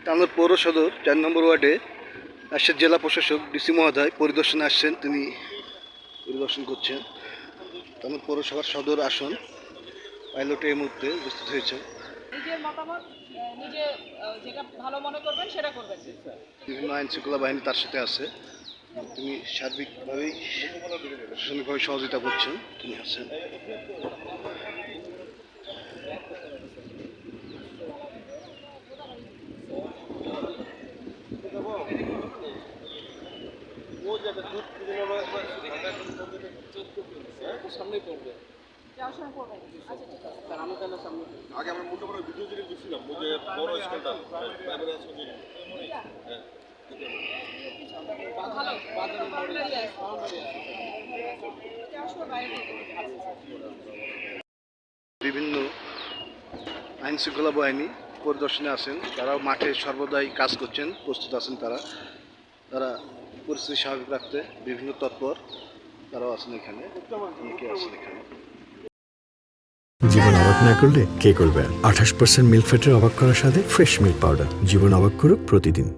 টাঙ্গাইল পৌর সদর ৪ নম্বর ওয়ার্ডে রাজশাহী জেলা প্রশাসক ডিসি মহোদয় পরিদর্শনে আসছেন। তিনি পরিদর্শন করছেন। টাঙ্গাইল পৌরসভার সদর আসন পাইলটে এই মুহূর্তে উপস্থিত হয়েছে। নিজের মতামত নিজে যেটা ভালো মনে করবেন সেটা করবেন। বিভিন্ন আইন শৃঙ্খলা বাহিনী তার সাথে আছে। তিনি সার্বিকভাবেই প্রশাসনিকভাবে সহযোগিতা করছেন। তিনি আছেন। সামনে পড়বে যাওয়ার সময় করবেন। আচ্ছা ঠিক আছে। আমি তাহলে সামনে আগে আমরা মোটা মোটা ভিডিও জিনিস দিচ্ছিলাম ওই যে বড় স্কেলটা প্রাইমারি আছে ভালো বাউন্ডারি আছে। যাওয়ার সময় বাইরে বিভিন্ন আইন শৃঙ্খলা বাহিনী পরিদর্শনে আছেন। তারাও মাঠে সর্বদাই কাজ করছেন, প্রস্তুত আছেন। তারা পরিস্থিতি স্বাভাবিক রাখতে বিভিন্ন তৎপর। তারাও আছেন এখানে, অনেকে আছেন এখানে। জীবন অবাক না করলে কে করবে? 28% মিল্ক ফ্যাটের অবাক করার সাথে ফ্রেশ মিল্ক পাউডার। জীবন অবাক করুক প্রতিদিন।